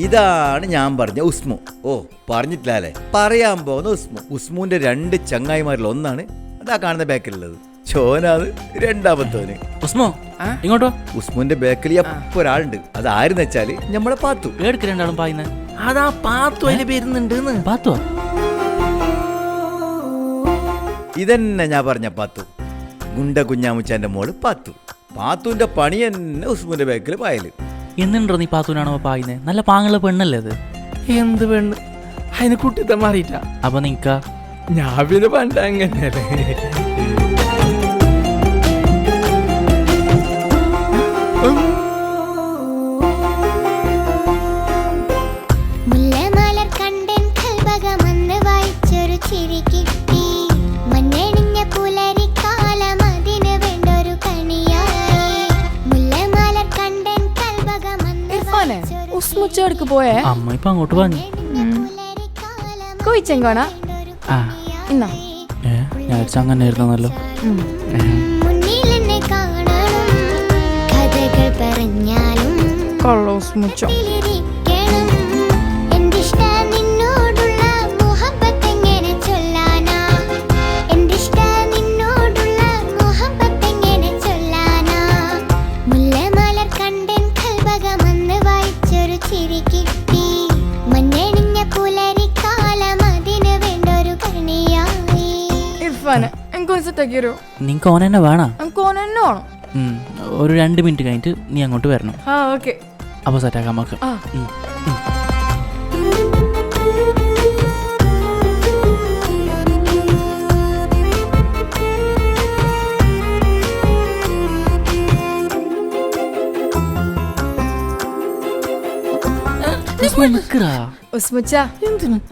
ഇതാണ് ഞാൻ പറഞ്ഞ ഉസ്മു. ഓ പറഞ്ഞിട്ടില്ലേ, പറയാൻ പോകുന്ന ഉസ്മു. ഉസ്മുവിന്റെ 2 ചങ്ങായിമാരിൽ ഒന്നാണ് അതാ കാണുന്ന ബാക്കിലുള്ളത്. ചോനാണ് രണ്ടാമത്തോന്. ഉസ്മോ ഇങ്ങോട്ടോ. ഉസ്മുവിന്റെ ബാക്കിൽ എപ്പോ ഒരാളുണ്ട്. അത് ആരെന്ന് വെച്ചാല് നമ്മളെ പാത്തു. ഏടുക്ക് രണ്ടാളും പായുന്ന അതാ പാത്തു അതിന് പേരുന്നുണ്ട്. പാത്തുവാ? ഇതന്നെ ഞാൻ പറഞ്ഞ പാത്തു, ഗുണ്ട കുഞ്ഞാമുച്ചാന്റെ മോള് പാത്തു. പാത്തുവിന്റെ പണി തന്നെ ഉസ്മുവിന്റെ ബാക്കിൽ പായല്. എന്നുണ്ടോ നീ പാത്തുവിനാണോ പായുന്നത്? നല്ല പാങ്ങുള്ള പെണ്ണല്ലേ അത്? എന്ത് പെണ്ണ്? അതിനെ കുട്ടിത്തെ മാറിയിട്ട. അപ്പൊ നിക്ക ഞാൻ പിന്നെ പണ്ട് അങ്ങനെയല്ലേ. ഉസ്മുച്ചോടക്ക് പോയേ അമ്മ ഇപ്പൊ അങ്ങോട്ട് പറഞ്ഞു. കോയിച്ചെങ്കോണ ഇന്നാ ഞാൻ അങ്ങനെ ആയിരുന്നല്ലോ. കൊള്ളോ ഉസ്മുച്ചോ. നിങ്ങക്ക് ഓൻ തന്നെ വേണോ? ഒരു 2 മിനിറ്റ് കഴിഞ്ഞിട്ട് നീ അങ്ങോട്ട് വരണം. അപ്പൊ സെറ്റാക്കാം നമുക്ക്.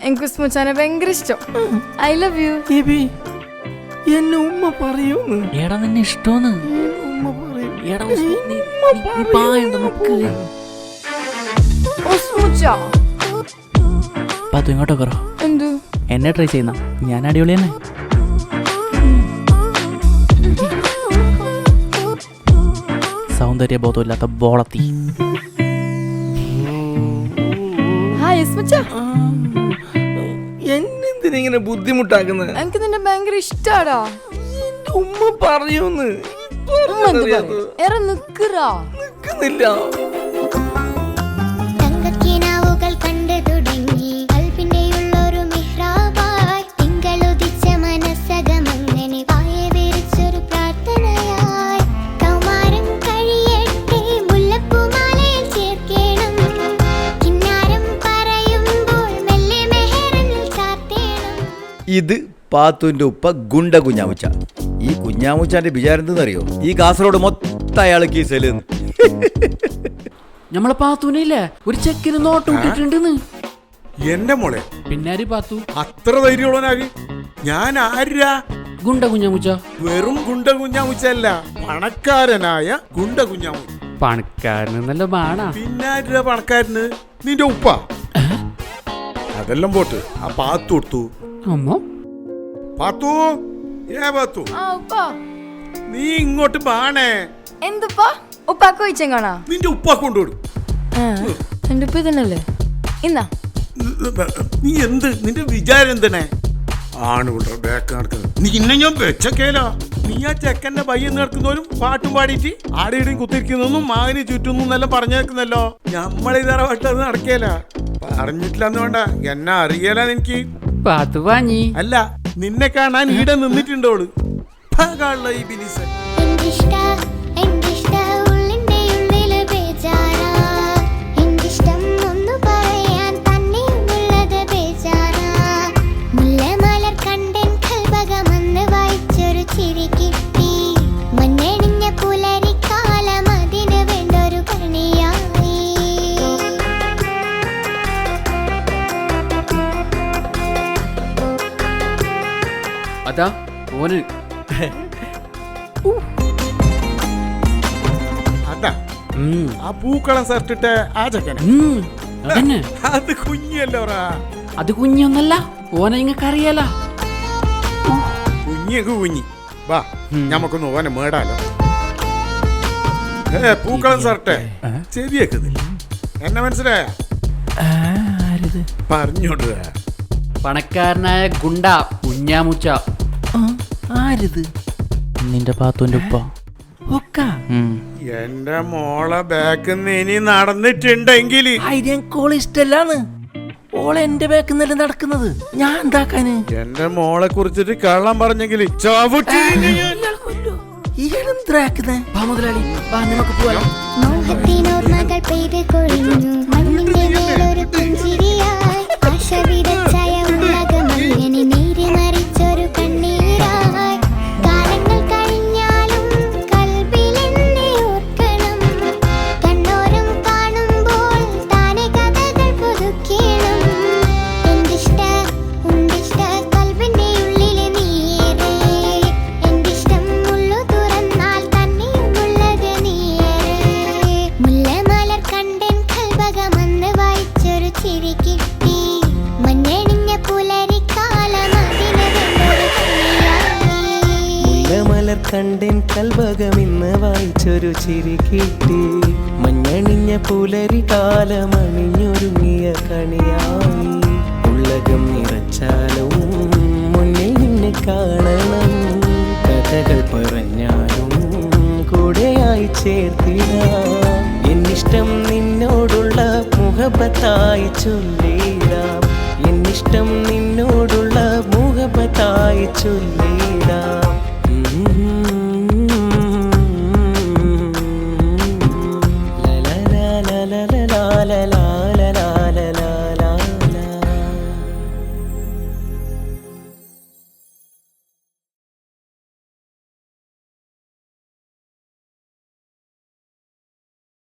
എനിക്ക് ഉസ്മുച്ചാനെ ഭയങ്കര ഇഷ്ടം. I love you. എന്നെ ഉമ്മ പറയൂന്ന്. എടാ നിന്നെ ഇഷ്ടോന്ന് ഉമ്മ പറയും. പാത്തു ഇങ്ങോട്ടോ കറോ. എന്ത് എന്നെ ട്രൈ ചെയ്യുന്ന? ഞാൻ അടിപൊളി തന്നെ. സൗന്ദര്യ ബോധമില്ലാത്ത ബോളത്തി. എന്നെന്തിനെ ബുദ്ധിമുട്ടാക്കുന്നത്? എനിക്ക് നിന്നെ ഭയങ്കര ഇഷ്ടാടാ. ഉമ്മ പറയൂന്ന്. നിക്കുന്നില്ല. ഇത് പാത്തുവിന്റെ ഉപ്പ ഗുണ്ട കുഞ്ഞാമുച്ച. ഈ കുഞ്ഞാമുച്ചാന്റെ വിചാരം എന്തെന്നറിയോ? ഈ കാസർഗോഡ് മൊത്തം അയാൾ കീസല്. നമ്മളെ പാത്തുവിനില്ലേ ഒരു ചെക്കിന് നോട്ട് വിട്ടിട്ടുണ്ടെന്ന്. എന്റെ മോളെ പിന്നാരി പാത്തു അത്ര ധൈര്യമുള്ളവനാകി? ഞാൻ ആരാ? ഗുണ്ട കുഞ്ഞാമുച്ച. വെറും ഗുണ്ട കുഞ്ഞാമുച്ചല്ല, പണക്കാരനായ ഗുണ്ട കുഞ്ഞാമുച്ച. പണക്കാരനെന്നല്ല ബാണ. പിന്നാരാ പണക്കാരന്? നിന്റെ ഉപ്പ. അതെല്ലാം പോട്ട് ആ പാത്തു കൊടുത്തു. പാത്തു, പാത്തു നീ ഇങ്ങോട്ട് പാണേ. എന്തുപ്പാ ഉപ്പാ കോയിച്ചെങ്കോണാ? നിന്റെ ഉപ്പ കൊണ്ടുപോടും. എന്റെ ഉപ്പ ഇതന്നല്ലേ? ഇന്നാ നീ എന്ത് നിന്റെ വിചാരം എന്തിനെ? ആണുകൊണ്ടോ ബാക്ക് നടക്കുന്നത്. നീ ഇന്നെ ഞാൻ വെച്ചേല. നീ ആ ചെക്കന്റെ പയ്യെന്ന് നടക്കുന്നവരും പാട്ടും പാടിയിട്ട് ആടെയും കുത്തിരിക്കുന്നൊന്നും മാവിന് ചുറ്റുന്നു എന്നെല്ലാം പറഞ്ഞേക്കുന്നല്ലോ. ഞമ്മളിതറ വട്ടത് നടക്കേല. പറഞ്ഞിട്ടില്ലെന്ന് വേണ്ട, എന്നെ അറിയല എനിക്ക്. അല്ല, നിന്നെ കാണാൻ ഈടെ നിന്നിട്ടുണ്ടോള്. ഈ ബിലിസൻ അതാ ഓന്. അതാ ആ പൂക്കളം സർട്ടിട്ട് ആ ചക്കനെ. അത് കുഞ്ഞല്ലോറാ. അത് കുഞ്ഞൊന്നല്ല, ഓനെ ഇങ്ങക്ക് അറിയാലോ. കുഞ്ഞിക്ക് കുഞ്ഞി. വാ ഞമ്മക്കൊന്ന് ഓനെ മേടാലോ. പൂക്കളം സർട്ടെ ശരിയാക്കുന്നില്ല. എന്നെ മനസ്സിലായ? ആരിത്? പറഞ്ഞോടുക. പണക്കാരനായ ഗുണ്ട കുഞ്ഞാമുച്ച. ആരിത്? നിന്റെ പാത്തുന്റെ ഉപ്പ. എന്റെ മോളെ ബാക്കിൽ നിന്ന് ഇനി നടന്നിട്ടുണ്ടെങ്കിൽ ഐഡിയക്കോൾ ഇഷ്ടല്ലാണ്. ഓളെ എന്റെ ബാക്കിൽ നിന്നല്ലേ നടക്കുന്നത്. ഞാൻ എന്താക്കാന്? എന്റെ മോളെ കുറിച്ചിട്ട് കള്ളം പറഞ്ഞെങ്കിൽ ചവിട്ടി മുതലാളി നമുക്ക് പോവാം. മോഹത്തിനോർമ്മകൾ പെയ്ത് കൊഴിഞ്ഞു മണ്ണിന്റെ മേലൊരു പുഞ്ചിരിയായി ആശ വിതച്ചായ ഉലകമങ്ങനെ നീരി മറിച്ചൊരു കണ്ണീരായി കാലങ്ങൾ കഴിഞ്ഞാലും കൽബിലെന്നെ ഓർക്കണം കണ്ണോരം കാണുമ്പോൾ താനെ കഥകൾ പുതുക്കണം എന്തിഷ്ട ഉണ്ടിഷ്ട കൽബിന്റെ ഉള്ളിലെ നീരേ എന്തിഷ്ടം ഉള്ളു തുറന്നാൽ തന്നെയുമുള്ളത് നീരേ മുല്ലമലർ കണ്ടൻ കൽബകമന്ന് വായിച്ചൊരു ചിരി കിട്ടി മഞ്ഞണിഞ്ഞ പുലരിക്കാലം മുല്ലമലർ കണ്ടൻ കൽബകമിന്ന് വായിച്ചൊരു ചിരി കിട്ടി മഞ്ഞണിഞ്ഞ പുലരി കാലമണിഞ്ഞൊരുങ്ങിയ കണിയായി ഉള്ളകം നിറച്ചാലും മുന്നിൽ നിന്നെ കാണണം കഥകൾ പറഞ്ഞാലും കൂടെയായി ചേർത്തിടാം എന്നിഷ്ടം നിന്നോടുള്ള മുഹബത്തായി ചൊല്ലിടാം എന്നിഷ്ടം നിന്നോടുള്ള മുഹബത്തായി ചൊല്ലിടാം